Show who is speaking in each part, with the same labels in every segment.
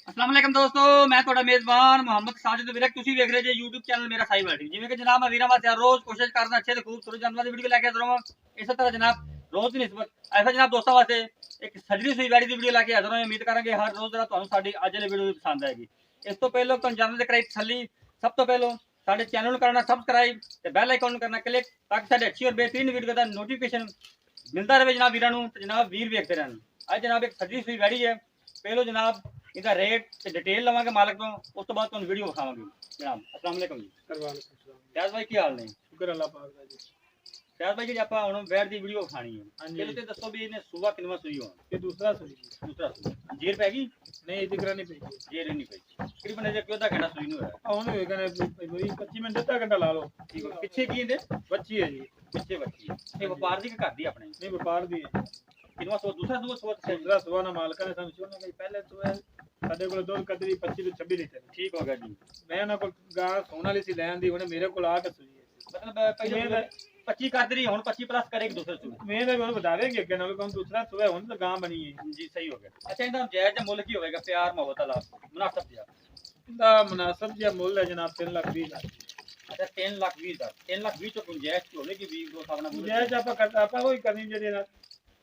Speaker 1: अस्सलाम वालेकुम दोस्तों, मैं ਤੁਹਾਡਾ ਮੇਜ਼ਬਾਨ ਮੁਹੰਮਦ ਸਾजिद ਵਿਰਕ। ਤੁਸੀਂ ਵੇਖ ਰਹੇ ਜੇ YouTube ਚੈਨਲ ਮੇਰਾ ਸਾਈ ਵਰਲਡ। ਜਿਵੇਂ ਕਿ ਜਨਾਬ ਮੈਂ ਵੀਰਾਂ ਵਾਸਤੇ ਰੋਜ਼ ਕੋਸ਼ਿਸ਼ ਕਰਦਾ ਅੱਛੇ ਤੇ ਖੂਬਸੂਰਤ ਜਾਨਵਰਾਂ ਦੀ ਵੀਡੀਓ ਲੈ ਕੇ ਹਾਜ਼ਰ ਹਾਂ। ਇਸੇ ਤਰ੍ਹਾਂ ਜਨਾਬ ਰੋਜ਼ ਦੀ ਨਿਸਬਤ ਐਸਾ ਜਨਾਬ ਦੋਸਤਾਂ ਵਾਸਤੇ ਇੱਕ ਸਜਰੀ ਸੂਈ ਵੈੜੀ ਦੀ ਵੀਡੀਓ ਲੈ ਕੇ ਹਾਜ਼ਰ ਹਾਂ। ਉਮੀਦ ਕਰਾਂਗੇ ਹਰ ਰੋਜ਼ ਦਾ ਤੁਹਾਨੂੰ ਸਾਡੀ ਅੱਜ ਵਾਲੀ ਵੀਡੀਓ ਪਸੰਦ ਆਏਗੀ। ਇਸ ਤੋਂ ਪਹਿਲਾਂ ਤੁਹਾਨੂੰ ਜਾਨਵਰ ਦੇ ਕਰਾਈ ਤਸੱਲੀ, ਸਭ ਤੋਂ ਪਹਿਲਾਂ ਸਾਡੇ ਚੈਨਲ ਨੂੰ ਕਰਨਾ ਸਬਸਕ੍ਰਾਈਬ ਤੇ ਬੈਲ ਆਈਕਨ ਨੂੰ ਕਰਨਾ ਕਲਿੱਕ, ਤਾਂ ਕਿ ਸਾਡੇ ਅੱਛੀ ਔਰ ਬਿਹਤਰੀਨ ਵੀਡੀਓ ਦਾ ਨੋਟੀਫਿਕੇਸ਼ਨ ਮਿਲਦਾ ਰਹੇ ਜਨਾਬ ਵੀਰਾਂ ਨੂੰ। ਤੇ ਜਨਾਬ ਵੀਰ ਵੇਖਦੇ ਰਹਿਣ। ਅੱਜ ਜਨਾਬ ਇੱਕ ਸਜਰੀ ਸੂਈ ਵੈੜੀ ਹੈ। ਪਹਿਲਾਂ ਜਨਾਬ ਇਹਦਾ रेट ਤੇ डिटेल लवांगे मालिक तो उस तो बाद तुहानू वीडियो विखावांगे जनाब। अस्सलाम वालेकुम जी। फैज़ भाई की हाल ने?
Speaker 2: शुक्र अल्लाह पाक दा जी।
Speaker 1: फैज़ भाई जी ਆਪਾਂ ਹੁਣ ਵੈੜ ਦੀ ਵੀਡੀਓ ਵਿਖਾਣੀ ਹੈ।
Speaker 2: ਹਾਂਜੀ।
Speaker 1: ਤੇ ਦੱਸੋ ਵੀ ਇਹਨੇ ਸੂਬਾ ਕਿੰਨਾ ਸੂਈ ਹੋਣਾ?
Speaker 2: ਇਹ ਦੂਸਰਾ ਸੂਈ
Speaker 1: ਦੂਸਰਾ ਸੂਈ ਜੇਰ ਪੈ ਗਈ?
Speaker 2: ਨਹੀਂ ਇਹ ਦਿਕਰਾ ਨਹੀਂ ਪਈ
Speaker 1: ਜੇਰ ਨਹੀਂ ਪਈ। ਤਕਰੀਬਨ ਇਹ ਕਿਉਂ ਦਾ ਘੰਟਾ ਸੂਈ ਨੂੰ ਹੋਇਆ?
Speaker 2: ਹੁਣ ਹੋਏਗਾ ਨੇ 25 ਮਿੰਟ ਅੱਧਾ ਘੰਟਾ ਲਾ ਲਓ।
Speaker 1: ਠੀਕ ਹੈ। ਪਿੱਛੇ ਕੀ ਇਹਦੇ
Speaker 2: ਬੱਚੀ ਹੈ ਜੀ।
Speaker 1: ਪਿੱਛੇ ਬੱਚੀ ਇਹ ਵਪਾਰ ਦੀ ਕਿ ਘਰ ਦੀ ਆਪਣੇ?
Speaker 2: ਨਹੀਂ ਵਪਾਰ ਦੀ ਹੈ।
Speaker 1: ਕਿੰਨਾ ਸੂਆ ਦੂਸਰਾ ਸੂਆ
Speaker 2: ਦੂਸਰਾ ਸੂਆ ਨਾ ਮਾਲਕਾਂ ਨੇ ਸਾਨੂੰ ਸ਼ੋਣਾ ਕਿ ਪਹਿਲੇ ਸੂਆ ਸਾਡੇ ਕੋਲ ਦੁੱਧ ਕਦਰੀ 25 ਤੋਂ 26 ਲੀਟਰ।
Speaker 1: ਠੀਕ ਹੋ ਗਿਆ ਜੀ।
Speaker 2: ਮੈਂ ਉਹਨਾਂ ਕੋਲ ਗਾਂ ਸੋਣ ਵਾਲੀ ਸੀ ਲੈਣ ਦੀ, ਉਹਨੇ ਮੇਰੇ ਕੋਲ ਆ ਕੇ ਸੂਈ ਹੈ।
Speaker 1: ਮਤਲਬ ਪਹਿਲੇ 25 ਕਰਦੀ ਹੁਣ 25 ਪਲੱਸ ਕਰੇਗੀ ਦੂਸਰੇ ਸੂਏ।
Speaker 2: ਮੈਂ ਤਾਂ ਉਹਨੂੰ ਵਧਾਵੇਂਗੇ ਅੱਗੇ ਨਾਲ ਕਿਉਂ ਦੂਸਰਾ ਸੂਆ ਹੁਣ ਤਾਂ ਗਾਂ ਬਣੀ ਹੈ
Speaker 1: ਜੀ। ਸਹੀ ਹੋ ਗਿਆ। ਅੱਛਾ ਇਹਦਾ ਜਾਇਜ਼ ਜਾਂ ਮੁੱਲ ਕੀ ਹੋਵੇਗਾ? ਪਿਆਰ ਮੁਹੱਬਤ ਵਾਲਾ ਮੁਨਾਸਬ ਜਿਹਾ?
Speaker 2: ਇਹਦਾ ਮੁਨਾਸਬ ਜਿਹਾ ਮੁੱਲ ਹੈ ਜਨਾਬ 3,20,000।
Speaker 1: अच्छा 3,20,000 3,20,000 ਤੋਂ ਗੁੰਜਾਇਸ਼ ਹੋਵੇਗੀ ਵੀ ਦੋ ਸਾਹਮਣਾ ਬੋਲ
Speaker 2: ਜੇ ਆਪਾਂ ਕੋਈ ਕਰਨੀ ਜਿਹੜੇ ਨਾਲ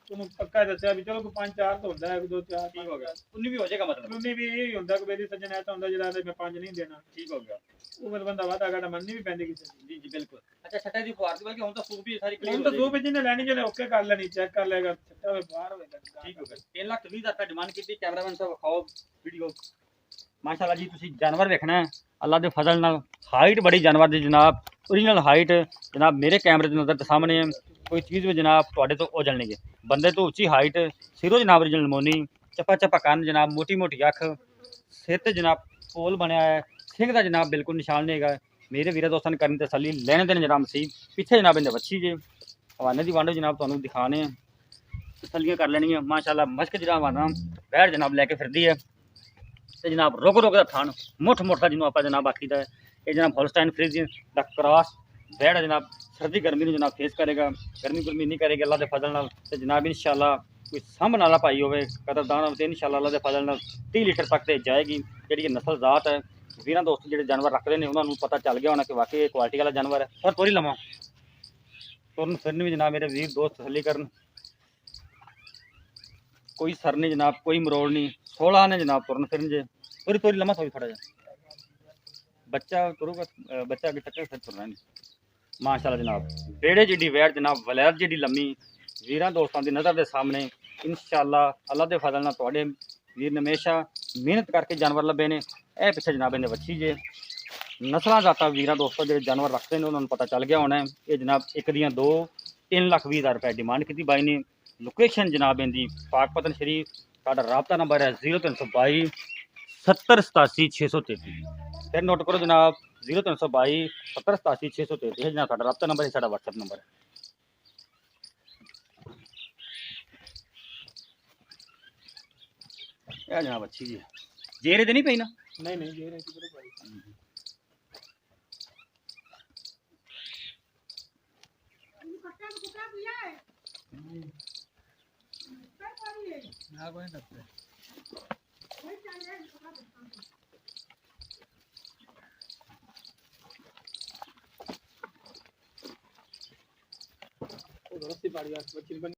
Speaker 2: ਤੁਹਾਨੂੰ ਪੱਕਾ ਦੱਸਿਆ ਵੀ ਚਲੋ ਕੋਈ 5-4 ਤੋਂ ਹੁੰਦਾ ਹੈ, 2-4
Speaker 1: ਠੀਕ ਹੋ ਗਿਆ। 19 ਵੀ ਹੋ ਜਾਏਗਾ ਮਤਲਬ?
Speaker 2: 19 ਵੀ ਇਹ ਹੀ ਹੁੰਦਾ ਕਿ ਮੇਰੀ ਸੱਜਣ ਐਸਾ ਹੁੰਦਾ ਜਿਹੜਾ ਮੈਂ 5 ਨਹੀਂ ਦੇਣਾ।
Speaker 1: ਠੀਕ ਹੋ ਗਿਆ।
Speaker 2: ਉਹ ਮੇਰੇ ਬੰਦਾ ਵਾਦਾ ਘਾਟਾ ਮੰਨਣੀ ਵੀ ਪੈਂਦੀ ਕਿਸੇ ਦੀ।
Speaker 1: ਜੀ ਜੀ ਬਿਲਕੁਲ। ਅੱਛਾ ਛੱਟੇ ਦੀ ਫੁਆਰ ਦੀ ਬਲਕਿ ਹੁਣ ਤਾਂ ਸੂਪ ਵੀ ਸਾਰੀ
Speaker 2: ਹੁਣ ਤਾਂ ਸੂਪ ਜਿਹਨੇ ਲੈਣੀ ਜਿਹਨੇ ਓਕੇ ਕਰ ਲੈਣੀ, ਚੈੱਕ ਕਰ ਲੇਗਾ, ਛੱਟਾ ਹੋਵੇ ਬਾਹਰ ਹੋਵੇਗਾ।
Speaker 1: ਠੀਕ ਹੋ ਗਿਆ। 3,20,000 ਰੁਪਏ ਡਿਮਾਂਡ ਕੀਤੀ। ਕੈਮਰਾਮੈਨ ਸਾਹਿਬ ਵਿਖਾਓ ਵੀਡੀਓ। ਮਾਸ਼ਾਅੱਲਾ ਜੀ ਤੁਸੀਂ ਜਾਨਵਰ ਵੇਖਣਾ ਹੈ ਅੱਲਾ ਦੇ ਫਜ਼ਲ ਨਾਲ। ਹਾਈਟ ਬੜੀ ਜਾਨਵਰ ਦੀ ਜਨਾਬ, ओरिजिनल हाइट जनाब मेरे कैमरे की नज़र के सामने है। कोई चीज़ भी जनाब थोड़े तो ओझल नहीं है। बंदे तो उच्ची हाइट, सिरों जनाब ओरिजिनल मोनी, चप्पा चप्पा कान जनाब, मोटी मोटी अख, सिर ते जनाब पोल बनया है, सिंह का जनाब बिल्कुल निशान नहीं है। मेरे वीर दोस्तों ने करनी तसली लेने देने जनाब सी पिछे जनाब इन्हें बच्ची जे हवाने की वांडो जनाब तुहानू दिखाने तसलियाँ कर लेनी है। माशाअल्लाह मश्क जनाब आना बैठ जनाब लैके फिरदी है तो जनाब रुक रुक का थान मुठ मुठ का जिन्होंने आप जनाब आखी है। ये जनाब होल्स्टाइन फ्रीजियन दा क्रॉस बैड जनाब सर्दी गर्मी जनाब फेस करेगा, गर्मी गुरमी नहीं करेगी अल्लाह के फजल नाल। ते जनाब इंशाअल्लाह कोई सामने वाला पाई होवे कदरदान होवे इंशाअल्लाह अल्लाह के फजल नाल 30 लीटर तक ते जाएगी। जी नस्ल जात है वीर दोस्त जो जानवर रखते हैं उन्होंने पता चल गया होना कि वाकई क्वालिटी वाला जानवर है। और तोरी लवा तुरन फिरन भी जनाब मेरे वीर दोस्त तसली कर कोई सर नहीं जनाब, कोई मरोड़ नहीं, 16 ने जनाब तुरन फिरन जे तोरी तोरी लमा थोड़ी थोड़ा जा बच्चा करूँगा, बच्चा अगे तक फिर तुरना नहीं। माशाअल्लाह जनाब बेड़े जिडी वैड़ जनाब वलैत जिडी लम्मी वीर दोस्तों की नज़र के सामने इंशाअल्लाह अल्लाह के फजल नाल तुहाडे वीर ने हमेशा मेहनत करके जानवर लभे ने। ए पिछे जनाब इन्हें बच्ची जे नस्ल जाता वीर दोस्तों जो जानवर रखते हैं उन्होंने पता चल गया होना है। ये जनाब एक दियाँ दो 3,20,000 रुपये डिमांड की बाई ने। लोकेशन जनाब इनकी पाकपतन शरीफ। साडा राबता नंबर है 0322 70 87 633। फिर नोट करो जनाब 0322 70 87 633 जनाब साडा राबता नंबर है, साडा व्हाट्सएप नंबर है। यह जनाब अच्छी जी जेरे तो नहीं पई ना?
Speaker 2: नहीं नहीं ये रहती करो भाई। ना कोई लगता है वो रस्सी पाड़ी यार बच्ची